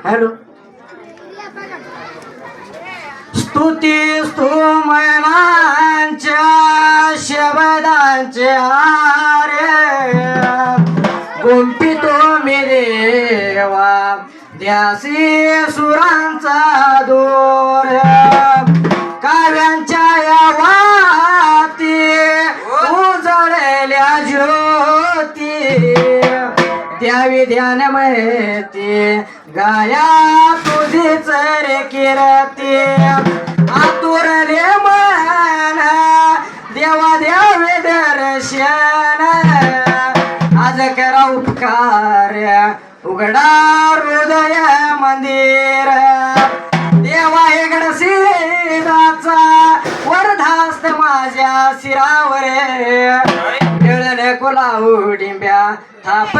Hello. स्तुती स्तुमनांच्या शब्दांचे आरे गुंफितो मी देवा ध्यासी सुरांचा दोर काव्यांच्या या वाती उजळल्या ज्योती द्यावी ध्यान माहिती गाया तुझीच रे कीर्ती आतुरले मन देवा द्यावे दर्शन आज करा उपकार उघडा हृदय मंदिर देवा हेगड सिराचा वरधास्त माझ्या शिरावर खेळणे कोलाऊ डिंब्या थाप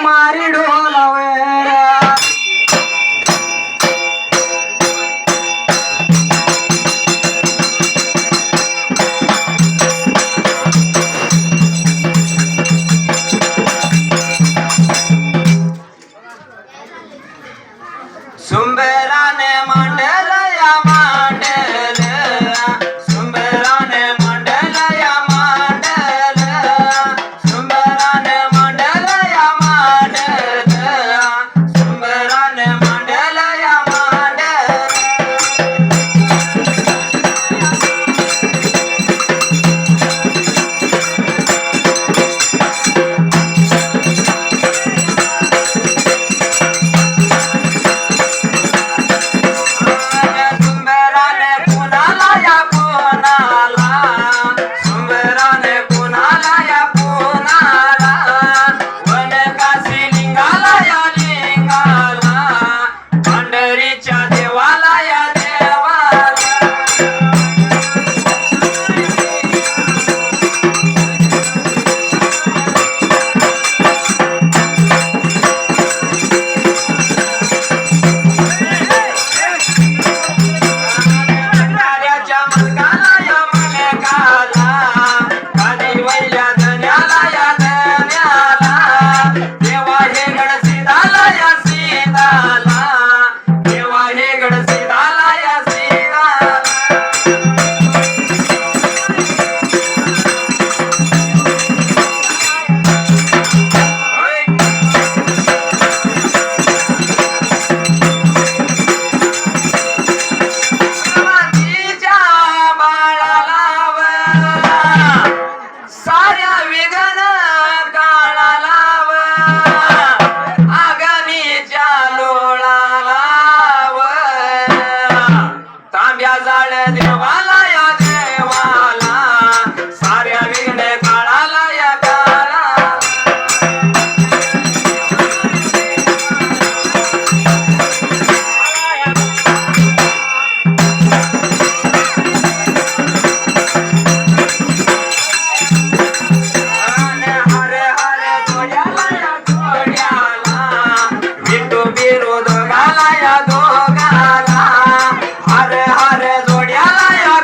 मारी ढोलावर सुंबराने मांडल या मांडल सुंबराने मांडल या मांडल सुंबराने मांडल या मांडल सुंबराने मांडल या मांडल देवाला या देवाला साऱ्या विघ्न काळाला या काळा हरे हरे जोड्याला या जोड्याला विठू विरोध घाला या दोघाला हरे हरे जोड्याला या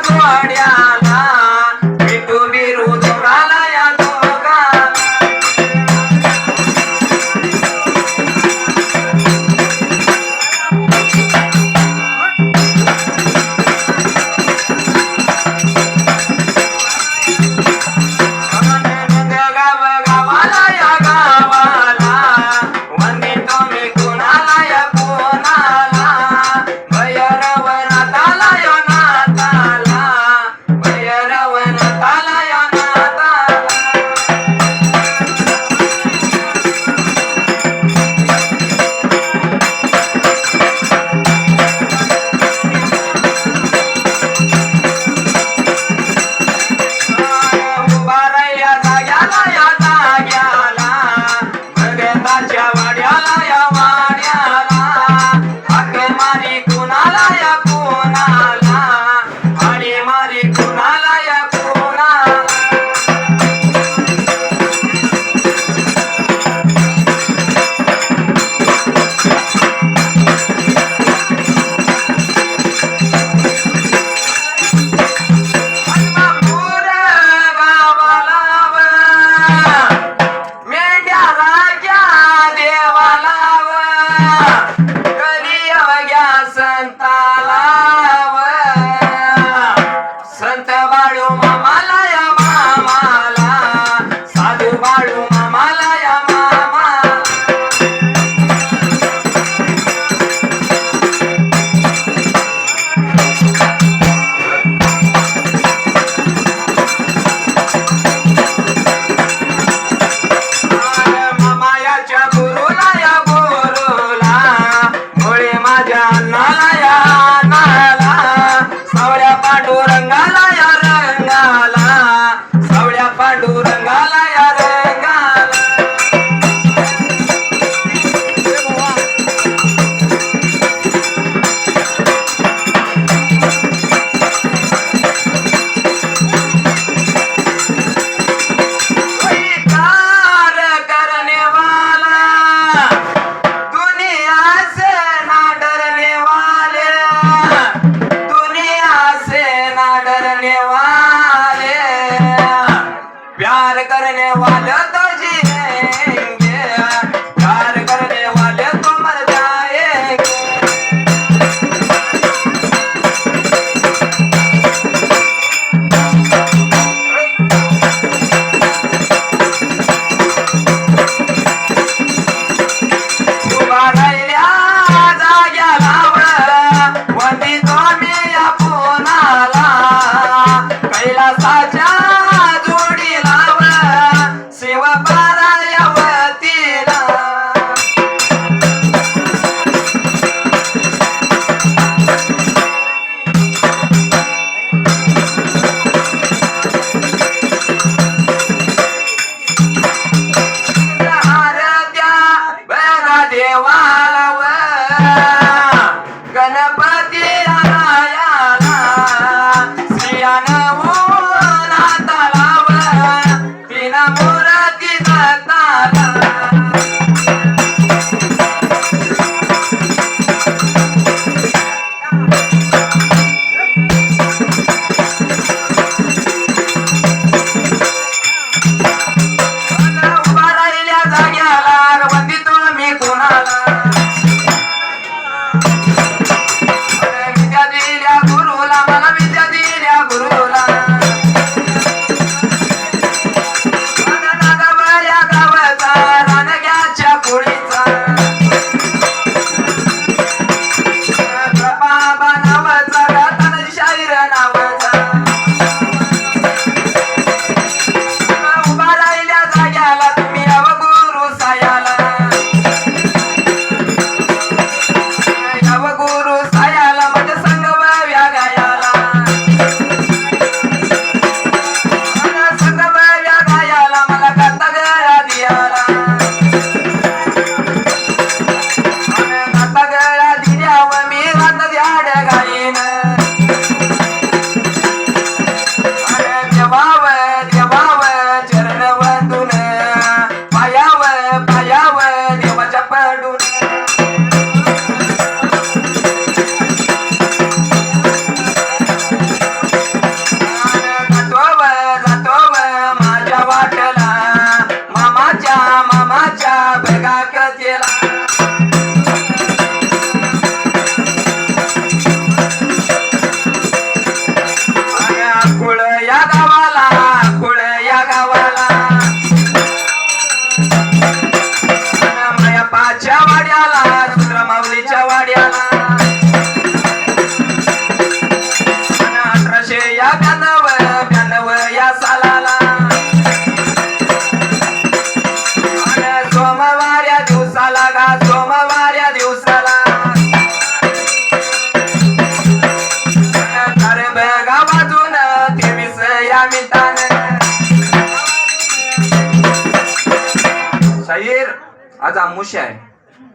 आज आमुष्य आहे.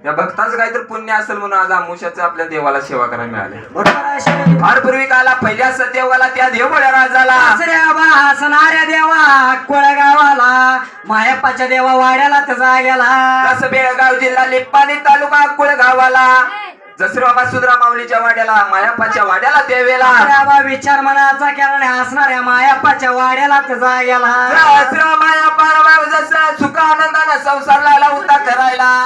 या भक्ताचं काहीतरी पुण्य असेल म्हणून आज आमुष्याचं आपल्या देवाला सेवा करायला मिळाले. बरोबर आहे शेठ. फार पूर्वी काला पहिल्या सत्ययुगाला त्या देवबळ्या राजाला हसऱ्या बा हसणाऱ्या देवा कोळगावाला मायप्पाच्या देवा वाड्याला त्याचा गेला. जसं बेळगाव जिल्हा लिप्पाणी तालुका कुळगावाला जसं बाबा सुधरा माऊलीच्या वाड्याला मायाप्पाच्या वाड्याला देवेला हसऱ्या बा विचार मनाचा केला हसणाऱ्या मायप्पाच्या वाड्याला त्याचा गेला. जसं मायाप्पा जसं सुख आनंदानं संसार लागला होता करायला.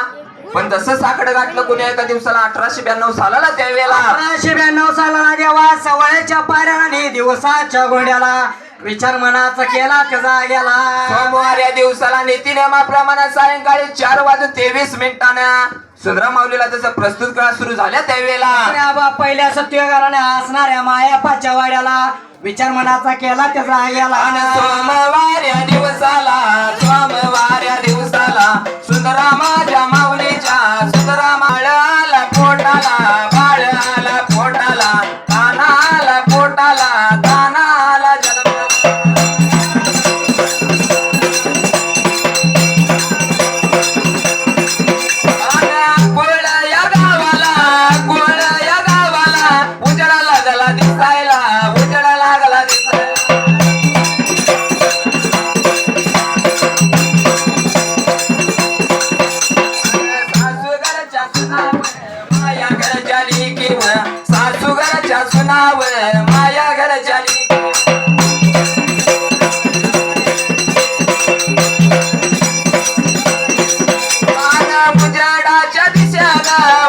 पण जसं साकडं गाठलं कुणी एका दिवसाला 1892 सालाला त्यावेळेला 1892 साला देवा सवळ्याच्या पाऱ्याने दिवसाच्या गोंड्याला विचार मनाचा केला त्याचा गेला. सोमवार या दिवसाला नीतिनियमाप्रमाणे सायंकाळी 4:23 सुंदरा माऊलीला जसं प्रस्तुत काळ सुरू झाल्या त्यावेळेला हसऱ्या बा पहिल्या सत्ययुगाने हसणाऱ्या मायप्पाच्या वाड्याला विचार मनाचा केला त्याचा गेला. सोमवार या दिवसाला सुंदरा माझ्या माऊलीच्या सुंदरा माळाला पोटाला बाळाला पोटाला तानाला पोटाला तानाला जन्म. गोळ या गावाला उजळा लागला दिसायला उजळा लागला दिसायला. सासूगरच्या सुनावर माया घरच्या लेकीवर सासूगरच्या सुनावर माया घरच्या लेकीवर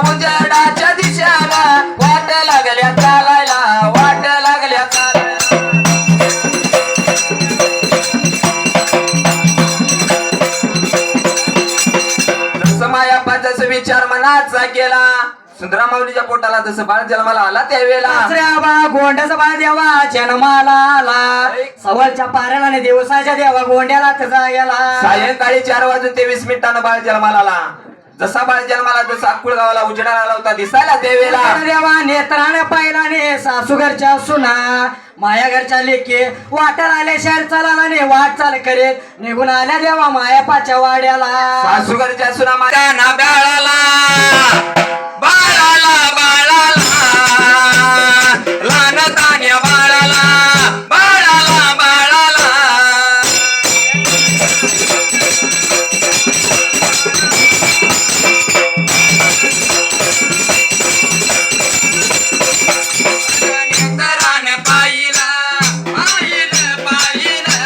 उजाडाच्या दिशाला वाट लागल्या चालायला वाट लागल्या चालायला. जसं मायाप्पा जसं विचार मनाचा केला सुंदरा माऊलीच्या पोटाला जसं बाळ जन्माला आला त्यावेळेला हसऱ्या बा गोंड्याचा बाळ देवा जन्माला आला. सवलच्या पाऱ्याला आणि दिवसाच्या देवा गोंड्याला त्याचा गेला. सायंकाळी 4:23 बाळ जन्माला आला. जसा बाळ जन्माला जसा कुळगावाला उजेडाला आला होता दिसायला त्यावेळेला देवा नेत्राने पाहिलाने सासूघरच्या सुना माया घरच्या लेकी वाटर आले शहर चालाने वाट चाल करीत निघून आल्या देवा मायापाच्या वाड्याला. सासूगरच्या सुना माझ्या नाब्याळाला बाळाला बाळाला लहान तान्या बाळाला बाळाला बाळाला. नेत्राने पाहिला पाहिलं पाहिलं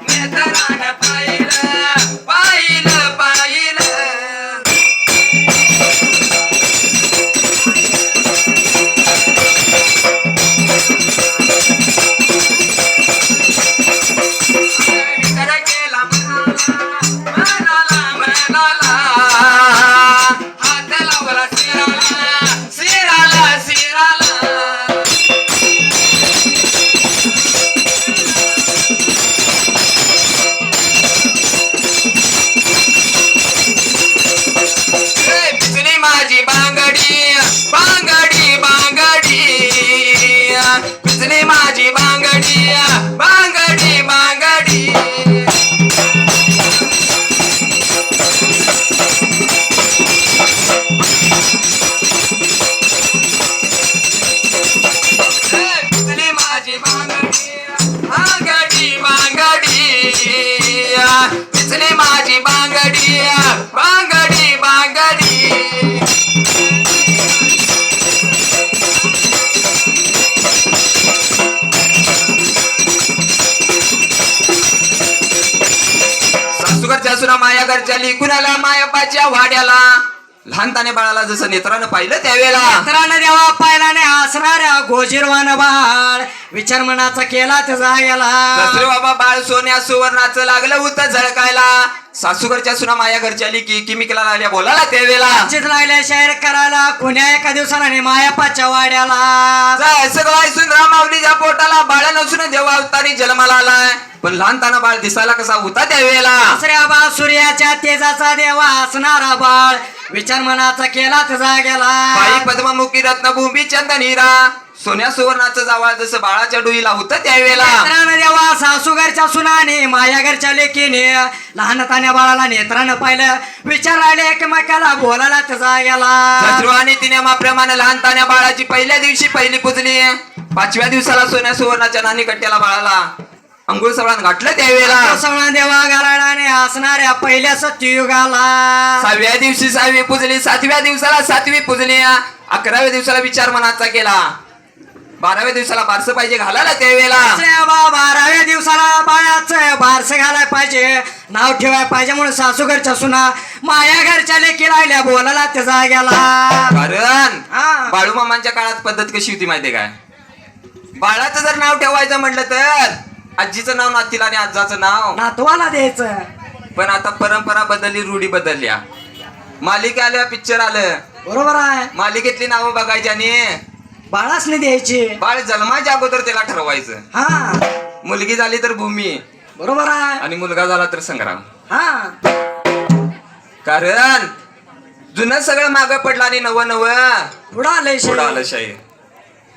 नेत्राने पाहिलं पाहिलं पाहिलं. विचार केला मनाला मनाला हात लावला शिराला शिराला शिराला. पिचली माझी बांगडी बांगडी बांगडी पिचली माझी बांगडी बांगडी बांगडी. पिचली माझी बांगडी बांगडी बांगडी पिचली माझी बांगडी बांगडी बांगडी. सासूगरच्या सुना माया घरच्या लिकुणाला मायापाच्या वाड्याला लहानताने बाळाला जसं नेत्रानं पाहिलं त्यावेळेला नेत्राने देवा पाहिलाने हसणाऱ्या गोजीरवान बाळ विचार मनाचा केला त्याचा गेला. दसरे बाबा बाळ सोन्या सुवर्णाचं लागलं होतं झळकायला. सासूगरच्या सुना माया घरच्या लिकी किमिकला लागल्या बोलायला त्यावेळेला चित लागल्या शायर करायला कुण्या एका दिवसाला मायापाच्या वाड्याला. सगळं सुंदरा माऊलीच्या पोटाला बाळ नसून देवा अवतारी जन्माला आलाय. पण लहानताना बाळ दिसायला कसा होता त्यावेळेला हसऱ्या बा सूर्याच्या तेजाचा देवा हसणारा बाळ विचार मनाचा केला त्याचा गेला. बाई पद्ममुखी रत्नभूमी चंदनीरा सोन्या सुवर्णाचं जावळ जसं बाळाच्या डोईला होतं त्यावेळेला नेत्रानं देवा सासू घरच्या सुनाने माया घरच्या लेकीने लहान तान्या बाळाला नेत्रानं पाहिलं विचारायला एकमेकाला बोलायला त्याचा गेला शत्रू आणि तिने माप्रमाणे लहान तान्या बाळाची पहिल्या दिवशी पहिली पूजली 5व्या दिवसाला सोन्या सुवर्णाच्या नानी कट्ट्याला बाळाला अंघोळ सवळात घातलं त्यावेळेला सवणा देवा गालाडाने असणाऱ्या पहिल्या सत्ययुगाला 6व्या दिवशी 6वी पूजली 7व्या दिवसाला 7वी पूजली 11व्या दिवसाला विचार मनाचा केला 12व्या दिवसाला बारसं पाहिजे घालायला त्यावेळेला 12व्या दिवसाला बाळाचं बारसं घालाय पाहिजे नाव ठेवाय पाहिजे म्हणून सासू घरच्या सुना माया घरच्या लेकी राहिल्या बोलायला त्याचा गेला कारण हा. बाळूमामांच्या काळात पद्धत कशी होती माहितीये काय बाळाचं जर नाव ठेवायचं म्हटलं तर आजीचं नाव नातीला आणि आजाचं नाव नातवाला द्यायचं पण आता परंपरा बदलली रूढी बदलल्या मालिका आल्या पिक्चर आलं बरोबर आहे मालिकेतली नावं बघायची आणि बाळासने द्यायची बाळ जन्माच्या अगोदर त्याला ठरवायचं हा मुलगी झाली तर भूमी बरोबर आहे आणि मुलगा झाला तर संग्राम हा कारण जुनं सगळं मागं पडलं आणि नवं नवं पुढं आलंय पुढं आलं शाहीर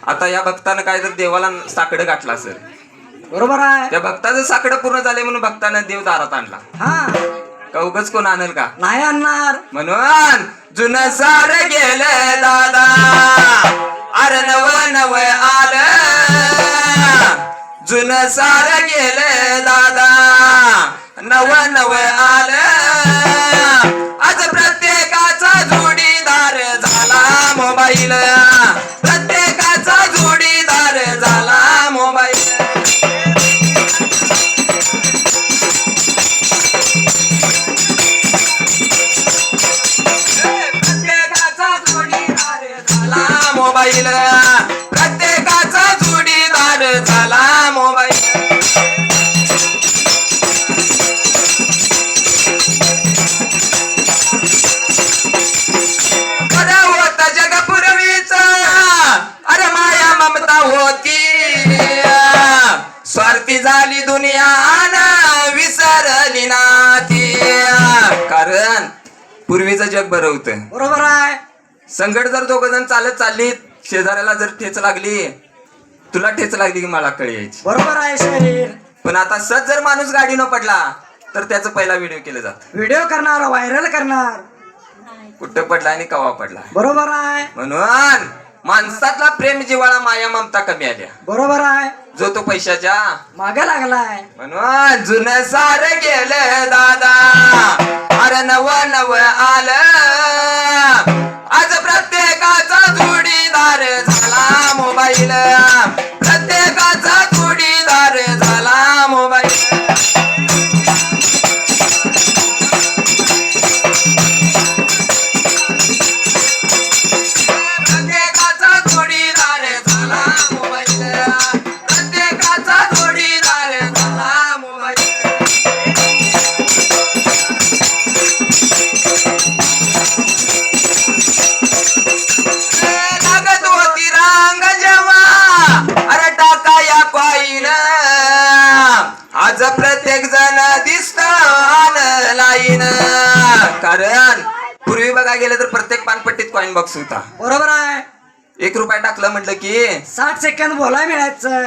आता या भक्तानं काय तर देवाला साकडं गाठला सर बरोबर आहे त्या भक्ताचं साकडं पूर्ण झाले म्हणून भक्तानं देव दारात आणला हा का उगाच कोण आणल का नाही आणणार म्हणून जुनं सार गेलं दादा अरे नव नव आलं जुनं सार गेलं दादा नव नव आलं आज प्रत्येकाचा जोडीदार झाला मोबाईल प्रत्येकाचा जोडीदार झाला मोबाईल मोबाईल प्रत्येकाचा जोडीदार झाला मोबाईल खरं होत जगपूर्वीच अरे माया ममता होती स्वार्थी झाली दुनिया विसरली नाती कारण पूर्वीचं जग बरं होतं बरोबर आहे संकट जर दोघ जण चालत चालली शेजाऱ्याला जर ठेच लागली तुला ठेच लागली की मला कळी यायची बरोबर आहे शरीर पण आता सज जर माणूस गाडीनं पडला तर त्याचं पहिला व्हिडिओ केलं जात व्हिडिओ करणार व्हायरल करणार कुठं पडला आणि कवा पडला बरोबर आहे म्हणून माणसातला प्रेम जिव्हाळा माया ममता कमी आल्या बरोबर आहे जो तो पैशाच्या मागे लागलाय म्हणून जुनं सार गेलं दादा अरे नव नव आलं आज प्रत्येकाचा जोडीदार झाला मोबाईल प्रत्येकाचा जोडीदार झाला मोबाईल प्रत्येकाचा जोडीदार झाला मोबाईल प्रत्येकाचा जोडीदार झाला मोबाईल लागत होती रांग जेव्हा अरे टाका या पायीन आज प्रत्येक जण दिसत ऑनलाईन कारण पूर्वी बघा गेलं तर प्रत्येक पानपट्टीत कॉइन बॉक्स होता बरोबर आहे 1 रुपया टाकलं म्हटलं की 60 सेकंद बोलाय मिळायचं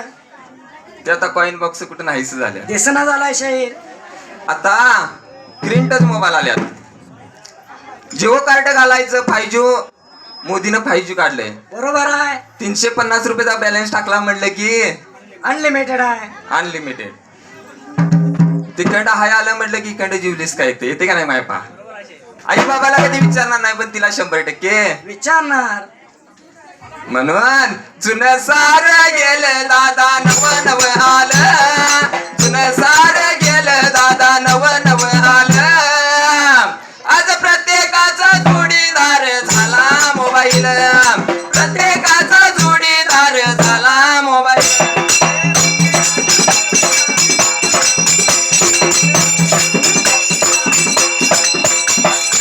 ते आता कॉइन बॉक्स कुठं नाहीच झाल्या दिसना झालाय शरीर आता ग्रीन टच मोबाईल आल्यात जिओ कार्ड घालायचं 5G मोदीनं 5G काढलंय बरोबर आहे 350 रुपयाचा बॅलन्स टाकला म्हटलं की अनलिमिटेड आहे अनलिमिटेड तिकडं हाय आलं म्हटलं की इकडं जीवलीस काय येते का नाही माय पा आई बाबाला कधी विचारणार नाही पण तिला 100% विचारणार म्हणून जुनं सार गेलं दादा नव नव आलं जुनं सार गेलं दादा नव नव आलं आज प्रत्येकाचा जोडीदार झाला मोबाईल प्रत्येकाचा जोडीदार झाला मोबाईल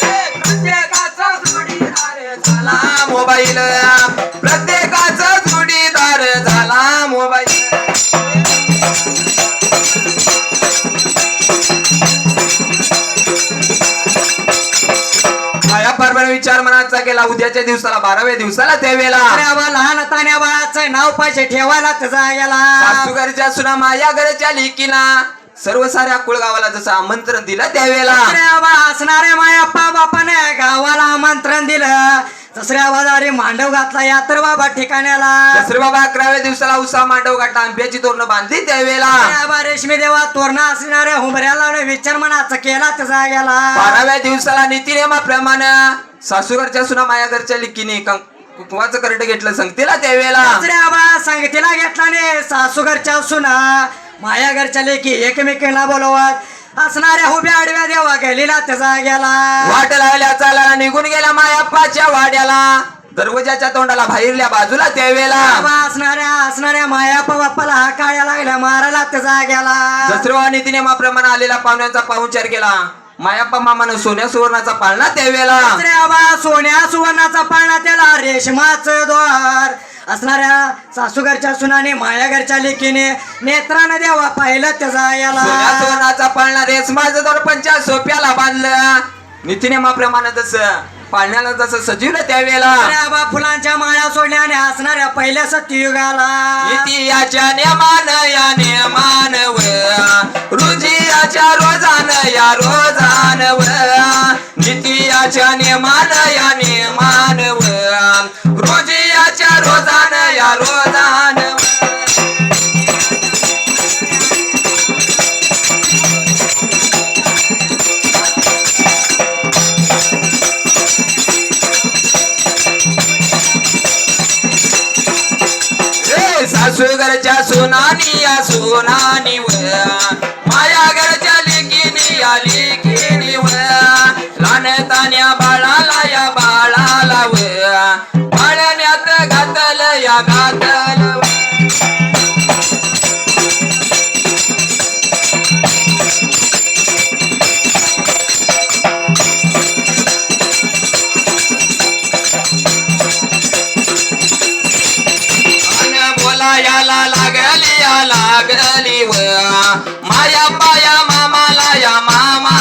प्रत्येकाचा जोडीदार झाला मोबाईल प्रत्येकाचा जोडीदार झाला मोबाईल विचार मनाचा केला उद्याच्या दिवसाला 12व्या दिवसाला त्यावेळेला दुसऱ्या लहान तान्या बाळाचं नाव पाहिजे ठेवायला त्याचा गेला सासू घरच्या सुना माया घरच्या लेकीला सर्व साऱ्या कुळगावाला जसं आमंत्रण दिलं त्यावेळेला असणाऱ्या मायाप्पा बापाने गावाला आमंत्रण दिलं दुसऱ्या बाजारी मांडव घातला यात्र बाबा ठिकाण्याला दसरे बाबा 11व्या दिवसाला उसा मांडव गाठा आंब्याची तोरणं बांधली त्यावेळेला रेशमी देवा तोरणा असणाऱ्या हुंबऱ्याला विचार मनाचा केला त्याचा गेला 12व्या दिवसाला नीतिनियमाप्रमाणे सासूघरच्या सुना माया घरच्या लिकीने कुंकवाचं करट घेतलं संगतीला त्यावेळेला संगतीला घेतला सासू घरच्या सुना माया घरच्या लेकी एकमेकींना बोलवत असणाऱ्या उभ्या आडव्या देवा गेलीला त्याचा गेला वाट लागल्या चालायला निघून गेल्या मायाप्पाच्या वाड्याला दरवाजाच्या तोंडाला बाहेरल्या बाजूला त्यावेळेला असणाऱ्या मायाप्पा बाप्पाला हा काळ्या लागल्या मारायला त्याचा गेला दसऱ्या नीतिनियमाप्रमाणे आलेला पाहुण्यांचा पाहुणचार केला मायाप्पा मामानं सोन्या सुवर्णाचा पाळणा त्यावेळेला सोन्या सुवर्णाचा पाळणा त्याला रेशमाचं द्वार असणाऱ्या सासूघरच्या सुनाने माया घरच्या लेकीने नेत्रानं देवा पाहिलं त्याचा याला सोन्या सुवर्णाचा पाळणा रेशमाचं दोर पंचा सोप्याला बांधलं नीतिनियमाप्रमाणे जसं पाळण्याला जसं सजीवलं त्यावेळेला फुलांच्या माळ्या सोडल्याने असणाऱ्या पहिल्या सत्ययुगाला इतिहाच्या नेमान या नेमान रुजियाच्या रोजान या रोजान नितियाच्या नेमान या नेमान रुजियाच्या रोजान या रोजान सासू घरच्या सुनानी या सुनानी माया घरच्या लेकीनी या लेकीनी लहानतान्या बाळाला या बाळाला पाळण्यात घातल या घातल याला लागली या लागली माया पाया मामाला या मामा